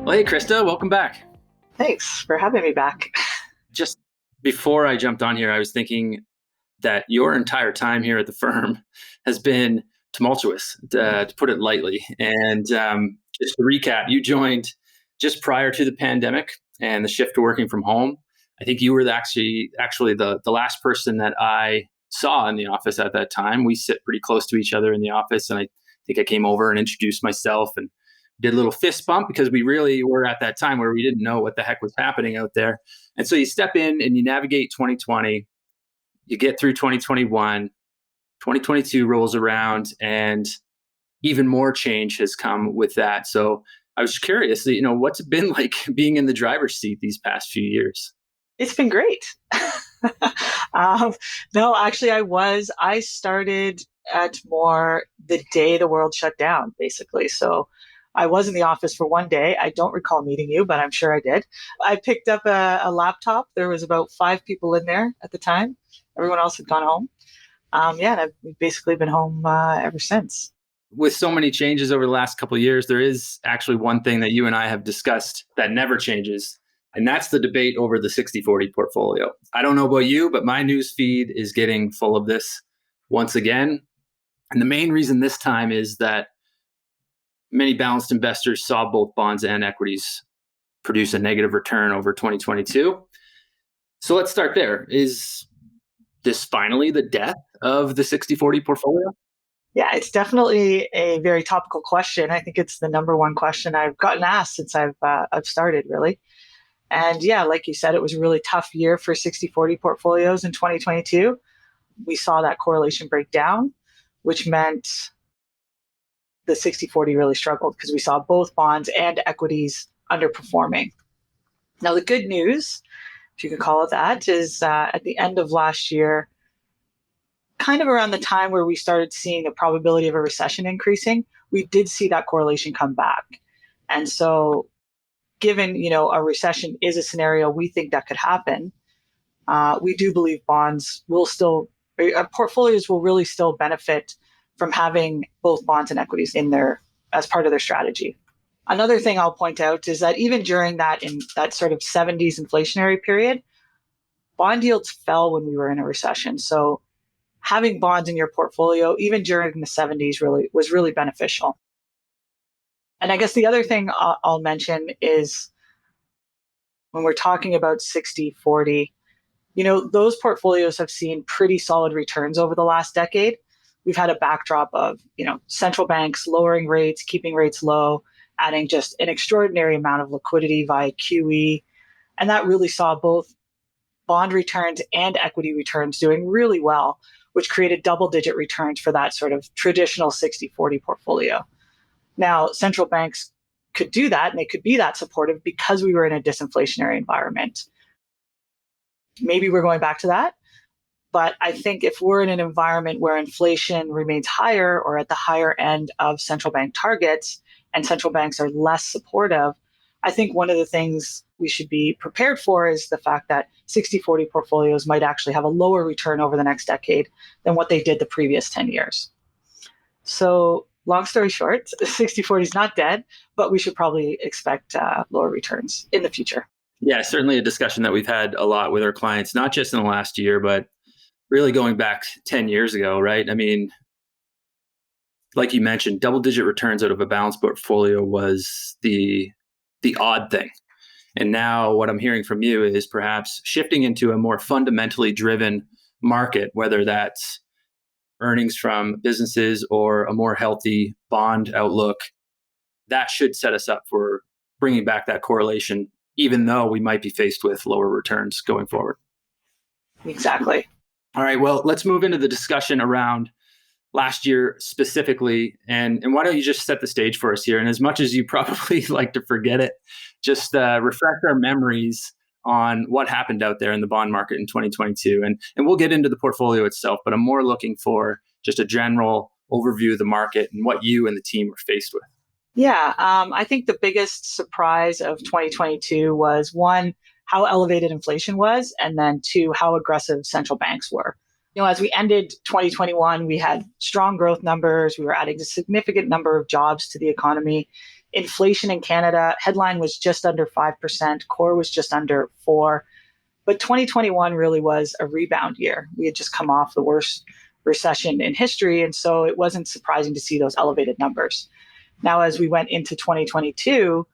Well, hey, Krista, welcome back. Thanks for having me back. Just before I jumped on here, I was thinking that your entire time here at the firm has been tumultuous, to put it lightly. And just to recap, you joined just prior to the pandemic and the shift to working from home. I think you were actually the last person that I saw in the office at that time. We sit pretty close to each other in the office, and I think I came over and introduced myself and did a little fist bump because we really were at that time where we didn't know what the heck was happening out there. And so you step in and you navigate 2020, you get through 2021, 2022 rolls around, and even more change has come with that. So I was curious, what's it been like being in the driver's seat these past few years? It's been great. No, actually, I started at more the day the world shut down, basically. So I was in the office for one day. I don't recall meeting you, but I'm sure I did. I picked up a laptop. There was about 5 people in there at the time. Everyone else had gone home. And I've basically been home ever since. With so many changes over the last couple of years, there is actually one thing that you and I have discussed that never changes, and that's the debate over the 60/40 portfolio. I don't know about you, but my news feed is getting full of this once again. And the main reason this time is that many balanced investors saw both bonds and equities produce a negative return over 2022. So let's start there. Is this finally the death of the 60/40 portfolio? Yeah, it's definitely a very topical question. I think it's the number one question I've gotten asked since I've started, really. And yeah, like you said, it was a really tough year for 60/40 portfolios in 2022. We saw that correlation break down, which meant the 60/40 really struggled because we saw both bonds and equities underperforming. Now, the good news, if you could call it that, is at the end of last year, kind of around the time where we started seeing the probability of a recession increasing, we did see that correlation come back. And so given, a recession is a scenario we think that could happen, we do believe portfolios will really still benefit from having both bonds and equities in there as part of their strategy. Another thing I'll point out is that even during in that sort of 70s inflationary period, bond yields fell when we were in a recession. So having bonds in your portfolio, even during the 70s, was really beneficial. And I guess the other thing I'll mention is when we're talking about 60/40, those portfolios have seen pretty solid returns over the last decade. We've had a backdrop of, central banks lowering rates, keeping rates low, adding just an extraordinary amount of liquidity via QE. And that really saw both bond returns and equity returns doing really well, which created double-digit returns for that sort of traditional 60/40 portfolio. Now, central banks could do that, and they could be that supportive because we were in a disinflationary environment. Maybe we're going back to that. But I think if we're in an environment where inflation remains higher or at the higher end of central bank targets and central banks are less supportive, I think one of the things we should be prepared for is the fact that 60/40 portfolios might actually have a lower return over the next decade than what they did the previous 10 years. So long story short, 60/40 is not dead, but we should probably expect lower returns in the future. Yeah, certainly a discussion that we've had a lot with our clients, not just in the last year, but really going back 10 years ago, right? I mean, like you mentioned, double-digit returns out of a balanced portfolio was the odd thing. And now what I'm hearing from you is perhaps shifting into a more fundamentally driven market, whether that's earnings from businesses or a more healthy bond outlook. That should set us up for bringing back that correlation, even though we might be faced with lower returns going forward. Exactly. All right, well, let's move into the discussion around last year specifically. And why don't you just set the stage for us here? And as much as you probably like to forget it, just refresh our memories on what happened out there in the bond market in 2022. And we'll get into the portfolio itself, but I'm more looking for just a general overview of the market and what you and the team were faced with. Yeah, I think the biggest surprise of 2022 was, one, how elevated inflation was, and then two, how aggressive central banks were. As we ended 2021, we had strong growth numbers. We were adding a significant number of jobs to the economy. Inflation in Canada, headline was just under 5%, core was just under 4%. But 2021 really was a rebound year. We had just come off the worst recession in history, and so it wasn't surprising to see those elevated numbers. Now, as we went into 2022,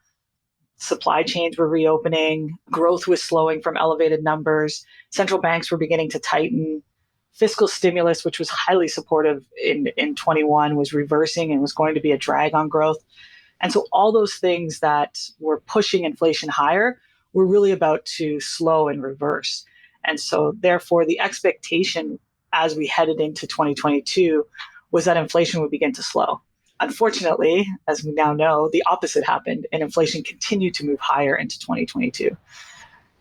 supply chains were reopening, growth was slowing from elevated numbers, central banks were beginning to tighten, fiscal stimulus, which was highly supportive in 21, was reversing and was going to be a drag on growth. And so all those things that were pushing inflation higher were really about to slow and reverse. And so therefore the expectation as we headed into 2022 was that inflation would begin to slow. Unfortunately, as we now know, the opposite happened and inflation continued to move higher into 2022.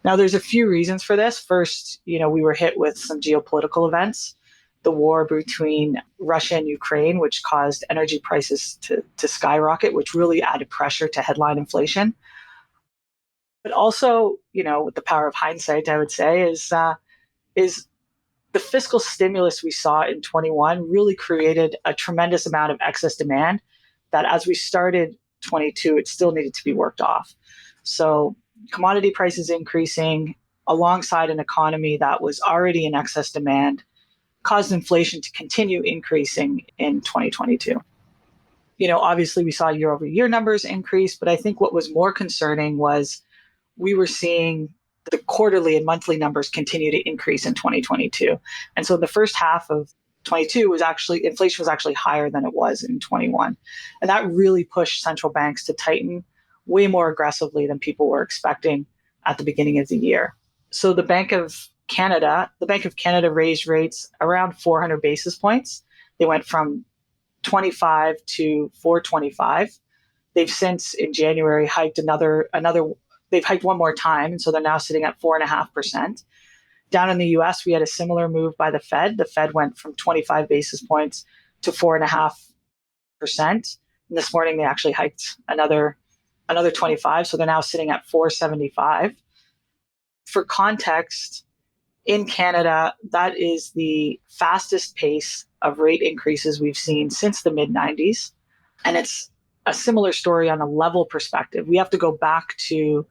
Now, there's a few reasons for this. First, we were hit with some geopolitical events, the war between Russia and Ukraine, which caused energy prices to skyrocket, which really added pressure to headline inflation. But also, with the power of hindsight, I would say, is the fiscal stimulus we saw in 21 really created a tremendous amount of excess demand that as we started 22, it still needed to be worked off. So commodity prices increasing alongside an economy that was already in excess demand caused inflation to continue increasing in 2022. Obviously we saw year over year numbers increase, but I think what was more concerning was we were seeing the quarterly and monthly numbers continue to increase in 2022. And so the first half of 22 inflation was actually higher than it was in 21. And that really pushed central banks to tighten way more aggressively than people were expecting at the beginning of the year. So the Bank of Canada raised rates around 400 basis points. They went from 25 to 425. They've since in January hiked they've hiked one more time. And so they're now sitting at 4.5%. Down in the US, we had a similar move by the Fed. The Fed went from 25 basis points to 4.5%. And this morning they actually hiked another 25. So they're now sitting at 4.75. For context, in Canada, that is the fastest pace of rate increases we've seen since the mid-90s. And it's a similar story on a level perspective. We have to go back to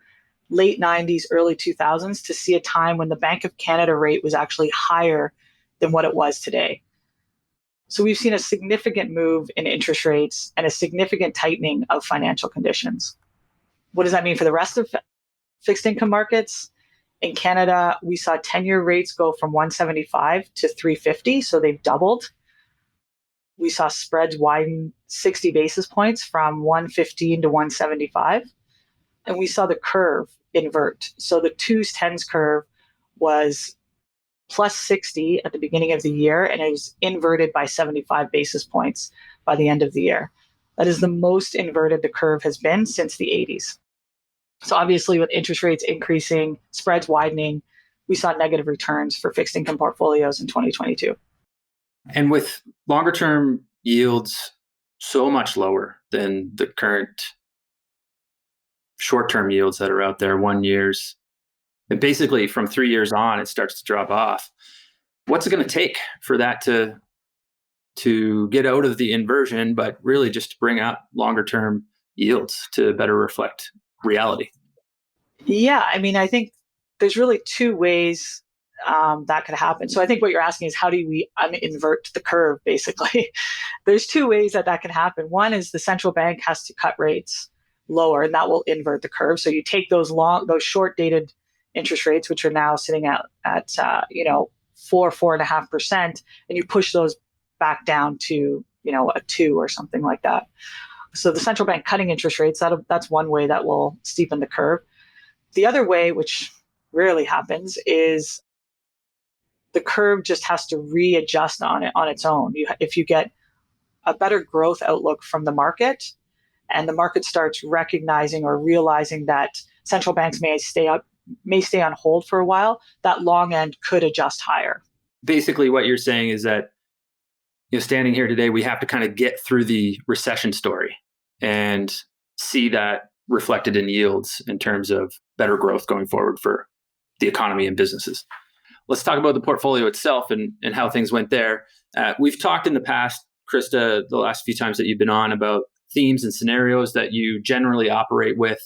late 90s, early 2000s to see a time when the Bank of Canada rate was actually higher than what it was today. So we've seen a significant move in interest rates and a significant tightening of financial conditions. What does that mean for the rest of fixed income markets? In Canada, we saw 10-year rates go from 175 to 350, so they've doubled. We saw spreads widen 60 basis points from 115 to 175. And we saw the curve invert. So the 2s-10s curve was plus 60 at the beginning of the year, and it was inverted by 75 basis points by the end of the year. That is the most inverted the curve has been since the 80s. So obviously with interest rates increasing, spreads widening, we saw negative returns for fixed income portfolios in 2022. And with longer term yields so much lower than the current short term yields that are out there, 1 years, and basically from 3 years on, it starts to drop off. What's it going to take for that to get out of the inversion, but really just to bring up longer term yields to better reflect reality? Yeah, I think there's really two ways that could happen. So I think what you're asking is how do we invert the curve, basically? There's two ways that can happen. One is the central bank has to cut rates lower, and that will invert the curve. So you take those short-dated interest rates, which are now sitting at 4.5%, and you push those back down to a 2 or something like that. So the central bank cutting interest rates, that's one way that will steepen the curve. The other way, which rarely happens, is the curve just has to readjust on its own. If you get a better growth outlook from the market, and the market starts recognizing or realizing that central banks may stay on hold for a while, that long end could adjust higher. Basically, what you're saying is that standing here today, we have to kind of get through the recession story and see that reflected in yields in terms of better growth going forward for the economy and businesses. Let's talk about the portfolio itself and how things went there. We've talked in the past, Crista, the last few times that you've been on about themes and scenarios that you generally operate with.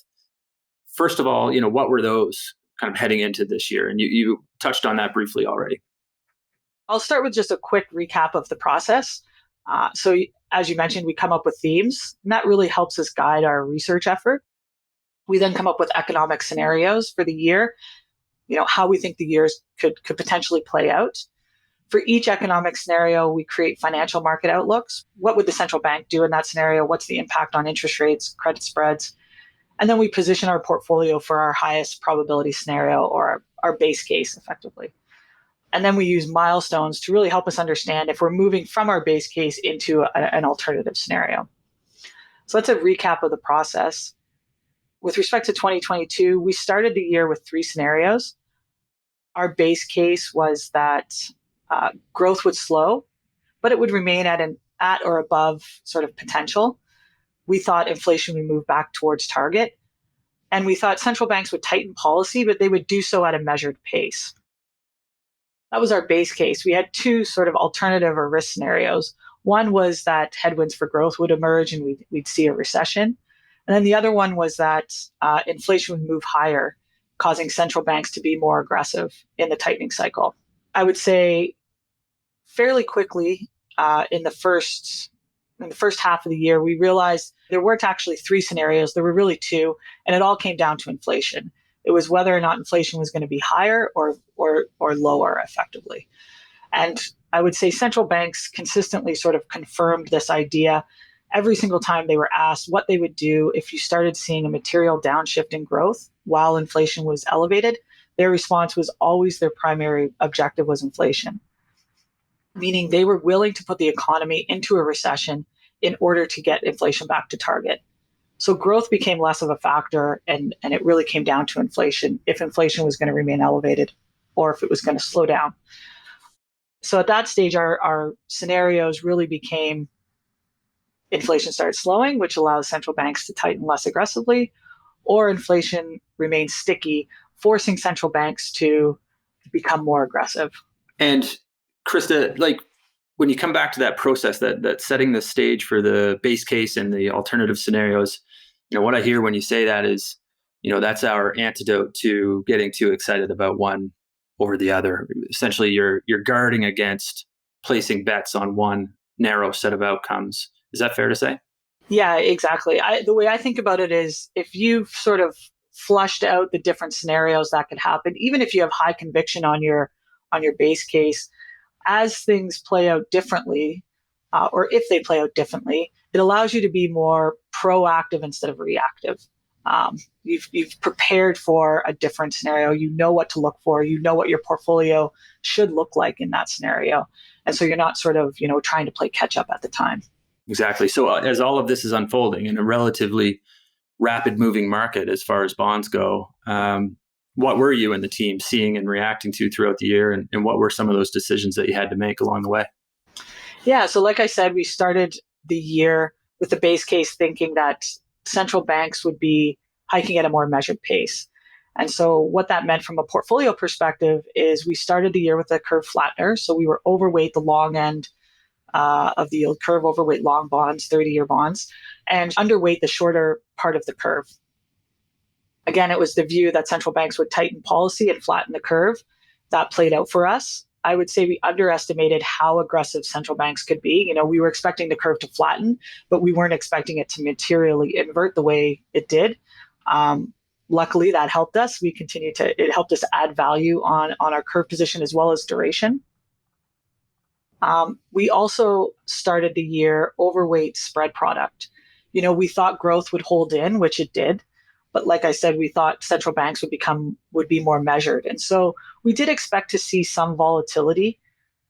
First of all, what were those kind of heading into this year? And you touched on that briefly already. I'll start with just a quick recap of the process. So, as you mentioned, we come up with themes, and that really helps us guide our research effort. We then come up with economic scenarios for the year, how we think the years could potentially play out. For each economic scenario, we create financial market outlooks. What would the central bank do in that scenario? What's the impact on interest rates, credit spreads? And then we position our portfolio for our highest probability scenario, or our base case effectively. And then we use milestones to really help us understand if we're moving from our base case into an alternative scenario. So that's a recap of the process. With respect to 2022, we started the year with 3 scenarios. Our base case was that growth would slow, but it would remain at or above sort of potential. We thought inflation would move back towards target. And we thought central banks would tighten policy, but they would do so at a measured pace. That was our base case. We had 2 sort of alternative or risk scenarios. One was that headwinds for growth would emerge and we'd see a recession. And then the other one was that inflation would move higher, causing central banks to be more aggressive in the tightening cycle. I would say fairly quickly in the first half of the year, we realized there weren't actually 3 scenarios. There were really 2, and it all came down to inflation. It was whether or not inflation was going to be higher or lower effectively. And I would say central banks consistently sort of confirmed this idea every single time they were asked what they would do if you started seeing a material downshift in growth while inflation was elevated. Their response was always their primary objective was inflation, meaning they were willing to put the economy into a recession in order to get inflation back to target. So growth became less of a factor, and it really came down to inflation, if inflation was going to remain elevated or if it was going to slow down. So at that stage, our scenarios really became inflation started slowing, which allows central banks to tighten less aggressively, or inflation remains sticky, forcing central banks to become more aggressive. And Crista, when you come back to that process, that setting the stage for the base case and the alternative scenarios, what I hear when you say that is, that's our antidote to getting too excited about one over the other. Essentially, you're guarding against placing bets on one narrow set of outcomes. Is that fair to say? Yeah, exactly. The way I think about it is, if you've sort of flushed out the different scenarios that could happen, even if you have high conviction on your base case, as things play out differently, or if they play out differently, it allows you to be more proactive instead of reactive. You've prepared for a different scenario. You know what to look for. You know what your portfolio should look like in that scenario. And so you're not sort of, trying to play catch up at the time. Exactly. So as all of this is unfolding in a relatively rapid moving market as far as bonds go, what were you and the team seeing and reacting to throughout the year? And what were some of those decisions that you had to make along the way? Yeah. So like I said, we started the year with the base case thinking that central banks would be hiking at a more measured pace. And so what that meant from a portfolio perspective is we started the year with a curve flattener. So we were overweight the long end of the yield curve, overweight long bonds, 30-year bonds, and underweight the shorter part of the curve. Again, it was the view that central banks would tighten policy and flatten the curve. That played out for us. I would say we underestimated how aggressive central banks could be. We were expecting the curve to flatten, but we weren't expecting it to materially invert the way it did. Luckily, that helped us. It helped us add value on our curve position as well as duration. We also started the year overweight spread product. We thought growth would hold in, which it did. But like I said, we thought central banks would be more measured. And so we did expect to see some volatility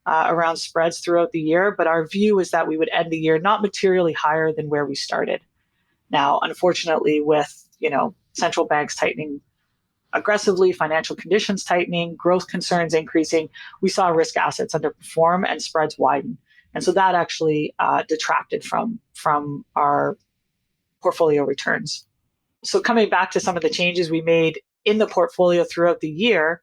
around spreads throughout the year. But our view is that we would end the year not materially higher than where we started. Now, unfortunately, with central banks tightening aggressively, financial conditions tightening, growth concerns increasing, we saw risk assets underperform and spreads widen. And so that actually detracted from our portfolio returns. So coming back to some of the changes we made in the portfolio throughout the year,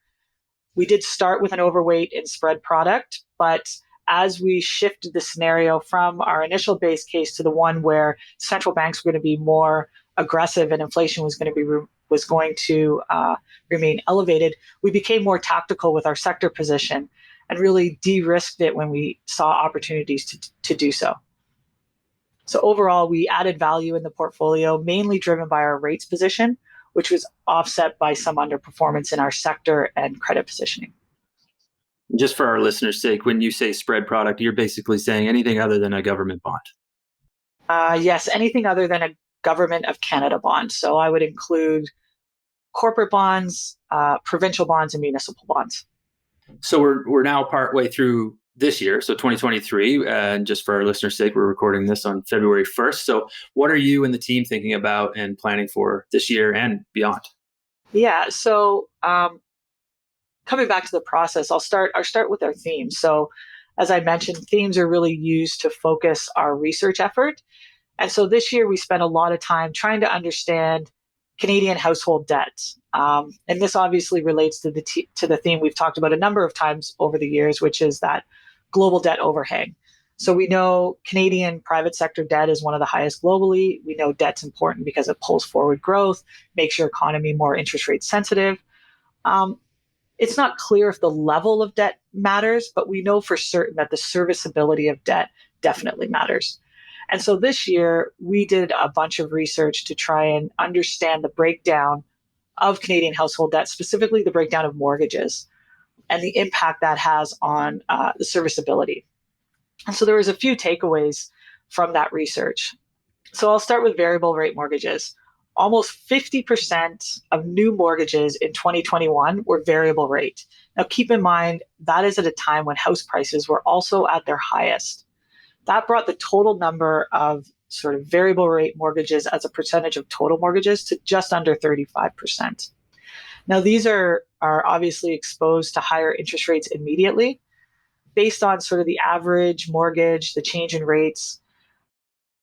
we did start with an overweight in spread product, but as we shifted the scenario from our initial base case to the one where central banks were going to be more aggressive and inflation was going to remain elevated, we became more tactical with our sector position and really de-risked it when we saw opportunities to do so. So overall, we added value in the portfolio, mainly driven by our rates position, which was offset by some underperformance in our sector and credit positioning. Just for our listeners' sake, when you say spread product, you're basically saying anything other than a government bond. Yes, anything other than a Government of Canada bond. So I would include corporate bonds, provincial bonds, and municipal bonds. So we're now partway through this year, so 2023. And just for our listeners' sake, we're recording this on February 1st. So what are you and the team thinking about and planning for this year and beyond? Yeah, so coming back to the process, I'll start with our themes. So as I mentioned, themes are really used to focus our research effort. And so this year we spent a lot of time trying to understand Canadian household debt. And this obviously relates to the theme we've talked about a number of times over the years, which is that global debt overhang. So we know Canadian private sector debt is one of the highest globally. We know debt's important because it pulls forward growth, makes your economy more interest rate sensitive. It's not clear if the level of debt matters, but we know for certain that the serviceability of debt definitely matters. And so this year, we did a bunch of research to try and understand the breakdown of Canadian household debt, specifically the breakdown of mortgages and the impact that has on the serviceability. And so there was a few takeaways from that research. So I'll start with variable rate mortgages. Almost 50% of new mortgages in 2021 were variable rate. Now, keep in mind, that is at a time when house prices were also at their highest. That brought the total number of sort of variable rate mortgages as a percentage of total mortgages to just under 35%. Now, these are obviously exposed to higher interest rates immediately. Based on sort of the average mortgage, the change in rates,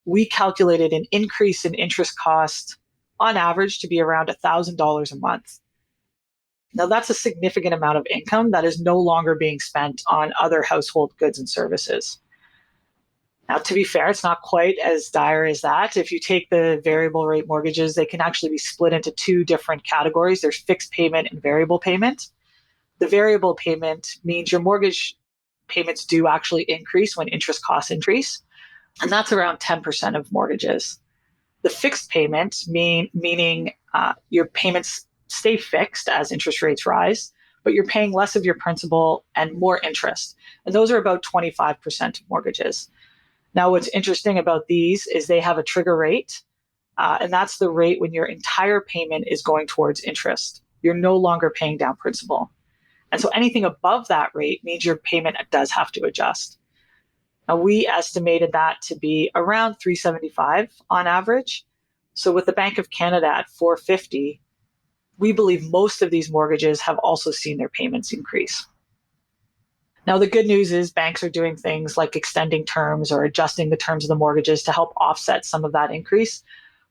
we calculated an increase in interest cost on average to be around $1,000 a month. Now, that's a significant amount of income that is no longer being spent on other household goods and services. Now, to be fair, it's not quite as dire as that. If you take the variable rate mortgages, they can actually be split into two different categories. There's fixed payment and variable payment. The variable payment means your mortgage payments do actually increase when interest costs increase, and that's around 10% of mortgages. The fixed payment, meaning your payments stay fixed as interest rates rise, but you're paying less of your principal and more interest. And those are about 25% of mortgages. Now, what's interesting about these is they have a trigger rate, and that's the rate when your entire payment is going towards interest. You're no longer paying down principal. And so anything above that rate means your payment does have to adjust. Now, we estimated that to be around $375 on average. So with the Bank of Canada at $450, we believe most of these mortgages have also seen their payments increase. Now, the good news is banks are doing things like extending terms or adjusting the terms of the mortgages to help offset some of that increase.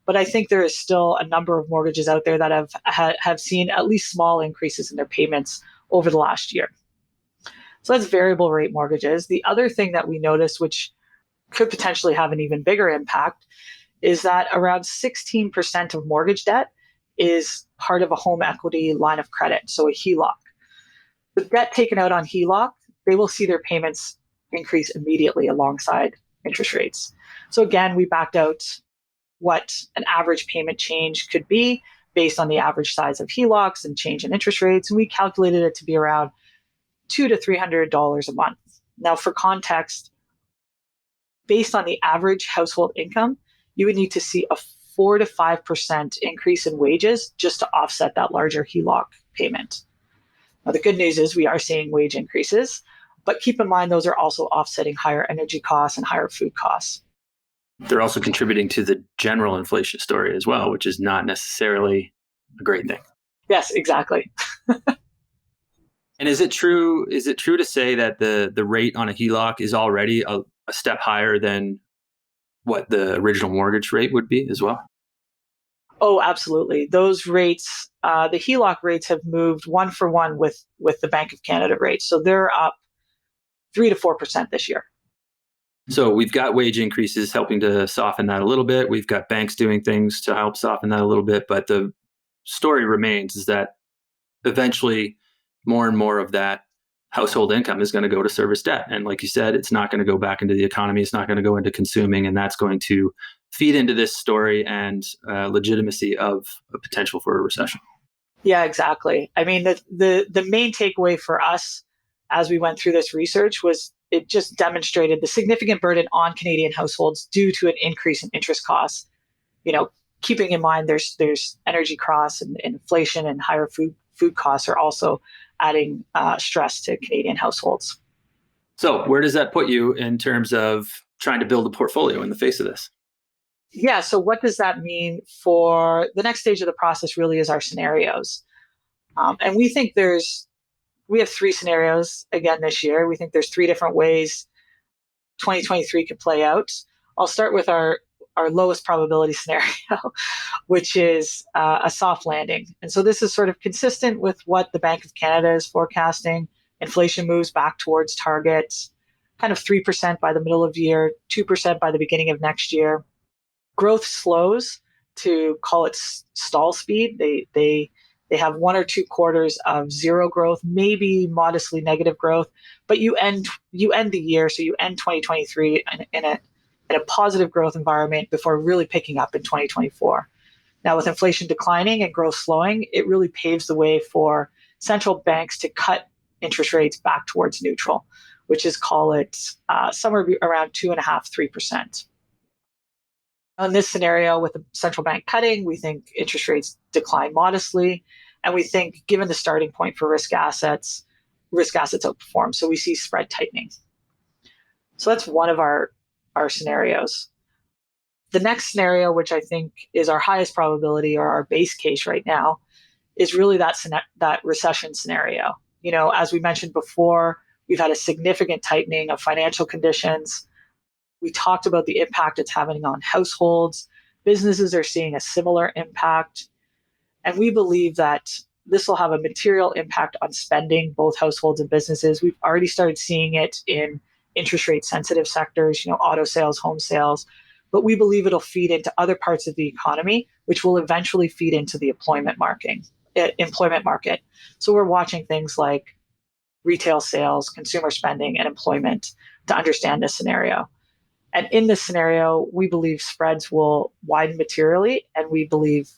But I think there is still a number of mortgages out there that have seen at least small increases in their payments over the last year. So that's variable rate mortgages. The other thing that we noticed, which could potentially have an even bigger impact, is that around 16% of mortgage debt is part of a home equity line of credit, so a HELOC. The debt taken out on HELOC, they will see their payments increase immediately alongside interest rates. So again, we backed out what an average payment change could be based on the average size of HELOCs and change in interest rates. And we calculated it to be around $200 to $300 a month. Now, for context, based on the average household income, you would need to see a 4 to 5% increase in wages just to offset that larger HELOC payment. Now, the good news is we are seeing wage increases, but keep in mind those are also offsetting higher energy costs and higher food costs. They're also contributing to the general inflation story as well, which is not necessarily a great thing. Yes, exactly. And is it true to say that the rate on a HELOC is already a step higher than what the original mortgage rate would be as well? Oh, absolutely. Those rates, the HELOC rates have moved one for one with the Bank of Canada rates. So they're up 3 to 4% this year. So we've got wage increases helping to soften that a little bit. We've got banks doing things to help soften that a little bit. But the story remains is that eventually more and more of that household income is going to go to service debt. And like you said, it's not going to go back into the economy. It's not going to go into consuming. And that's going to feed into this story and legitimacy of a potential for a recession. Yeah, exactly. I mean, the main takeaway for us as we went through this research was it just demonstrated the significant burden on Canadian households due to an increase in interest costs. You know, keeping in mind there's energy costs and inflation, and higher food costs are also adding stress to Canadian households. So where does that put you in terms of trying to build a portfolio in the face of this? Yeah, so what does that mean for the next stage of the process? Really is our scenarios. And we have 3 scenarios again this year. We think there's 3 different ways 2023 could play out. I'll start with our lowest probability scenario, which is a soft landing. And so this is sort of consistent with what the Bank of Canada is forecasting. Inflation moves back towards targets, kind of 3% by the middle of the year, 2% by the beginning of next year. Growth slows to call it stall speed. They have 1 or 2 quarters of zero growth, maybe modestly negative growth, but you end the year, so you end 2023 in a positive growth environment before really picking up in 2024. Now, with inflation declining and growth slowing, it really paves the way for central banks to cut interest rates back towards neutral, which is call it somewhere around 2.5–3%. In this scenario, with the central bank cutting, we think interest rates decline modestly. And we think, given the starting point for risk assets outperform. So we see spread tightening. So that's one of our scenarios. The next scenario, which I think is our highest probability or our base case right now, is really that recession scenario. You know, as we mentioned before, we've had a significant tightening of financial conditions. We talked about the impact it's having on households. Businesses are seeing a similar impact. And we believe that this will have a material impact on spending, both households and businesses. We've already started seeing it in interest rate sensitive sectors, you know, auto sales, home sales. But we believe it'll feed into other parts of the economy, which will eventually feed into the employment market. So we're watching things like retail sales, consumer spending, and employment to understand this scenario. And in this scenario, we believe spreads will widen materially, and we believe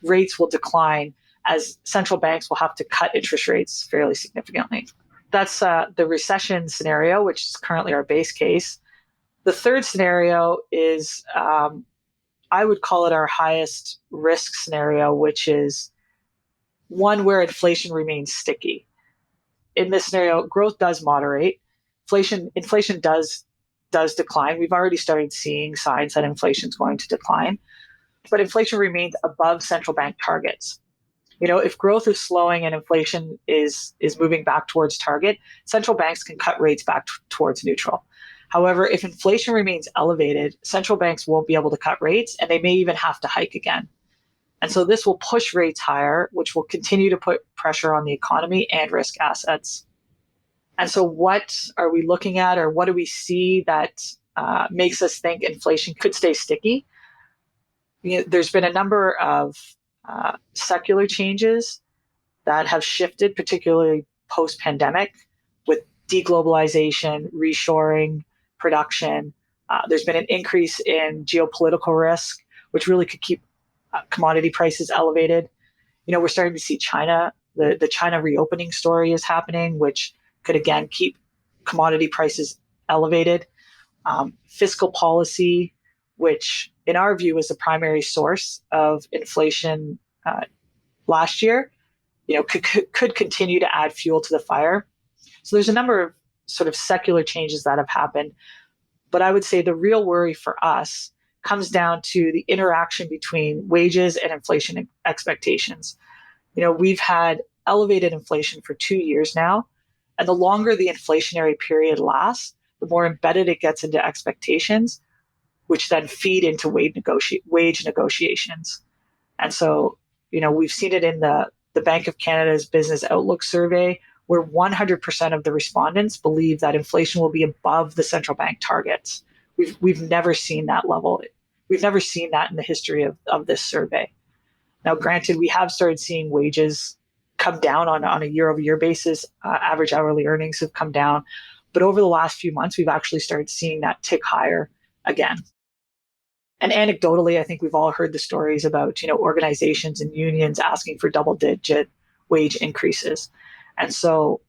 rates will decline as central banks will have to cut interest rates fairly significantly. That's the recession scenario, which is currently our base case. The third scenario is, I would call it our highest risk scenario, which is one where inflation remains sticky. In this scenario, growth does moderate. Inflation does decline. We've already started seeing signs that inflation is going to decline, but inflation remains above central bank targets. You know, if growth is slowing and inflation is moving back towards target, central banks can cut rates back towards neutral. However, if inflation remains elevated, central banks won't be able to cut rates, and they may even have to hike again. And so this will push rates higher, which will continue to put pressure on the economy and risk assets. And so what are we looking at, or what do we see that makes us think inflation could stay sticky? You know, there's been a number of secular changes that have shifted, particularly post-pandemic, with deglobalization, reshoring, production. There's been an increase in geopolitical risk, which really could keep commodity prices elevated. You know, we're starting to see China, the China reopening story is happening, which could again keep commodity prices elevated. Fiscal policy, which in our view is the primary source of inflation last year, you know, could continue to add fuel to the fire. So there's a number of sort of secular changes that have happened. But I would say the real worry for us comes down to the interaction between wages and inflation expectations. You know, we've had elevated inflation for 2 years now, and the longer the inflationary period lasts, the more embedded it gets into expectations, which then feed into wage negotiations. And so, you know, we've seen it in the Bank of Canada's Business Outlook survey, where 100% of the respondents believe that inflation will be above the central bank targets. We've never seen that level. We've never seen that in the history of this survey. Now, granted, we have started seeing wages come down on a year-over-year basis. Average hourly earnings have come down. But over the last few months, we've actually started seeing that tick higher again. And anecdotally, I think we've all heard the stories about, organizations and unions asking for double-digit wage increases. And so,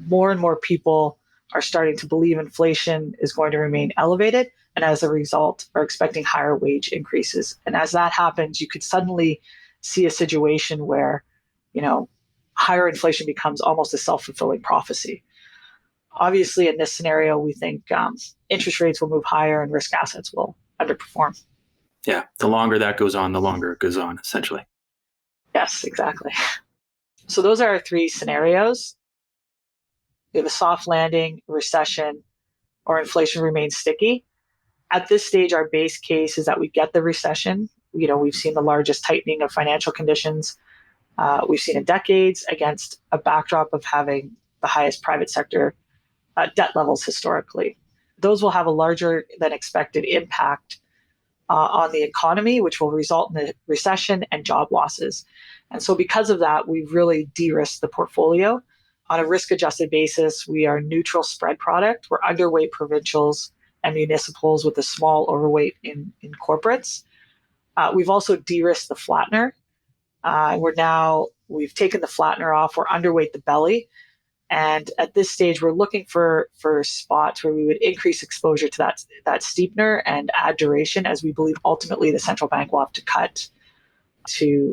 more and more people are starting to believe inflation is going to remain elevated, and as a result are expecting higher wage increases. And as that happens, you could suddenly see a situation where, higher inflation becomes almost a self-fulfilling prophecy. Obviously, in this scenario, we think interest rates will move higher and risk assets will underperform. Yeah, the longer that goes on, the longer it goes on, essentially. Yes, exactly. So those are our three scenarios. We have a soft landing, recession, or inflation remains sticky. At this stage, our base case is that we get the recession. We've seen the largest tightening of financial conditions we've seen in decades, against a backdrop of having the highest private sector debt levels historically. Those will have a larger than expected impact on the economy, which will result in a recession and job losses. And so because of that, we've really de-risked the portfolio. On a risk-adjusted basis, we are neutral spread product. We're underweight provincials and municipals with a small overweight in corporates. We've also de-risked the flattener. We've taken the flattener off. We're underweight the belly. And at this stage, we're looking for spots where we would increase exposure to that steepener and add duration, as we believe ultimately the central bank will have to cut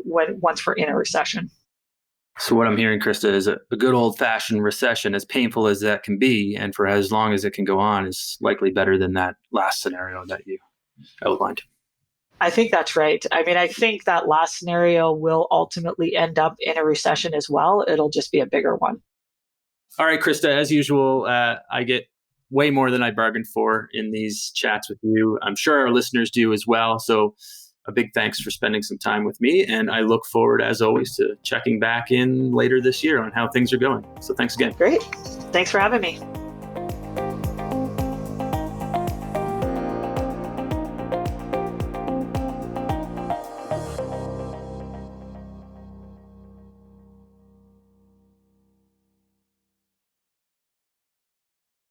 once we're in a recession. So what I'm hearing, Crista, is a good old-fashioned recession, as painful as that can be, and for as long as it can go on, is likely better than that last scenario that you outlined. I think that's right. I mean, I think that last scenario will ultimately end up in a recession as well. It'll just be a bigger one. All right, Crista, as usual, I get way more than I bargained for in these chats with you. I'm sure our listeners do as well. So a big thanks for spending some time with me. And I look forward, as always, to checking back in later this year on how things are going. So thanks again. Great. Thanks for having me.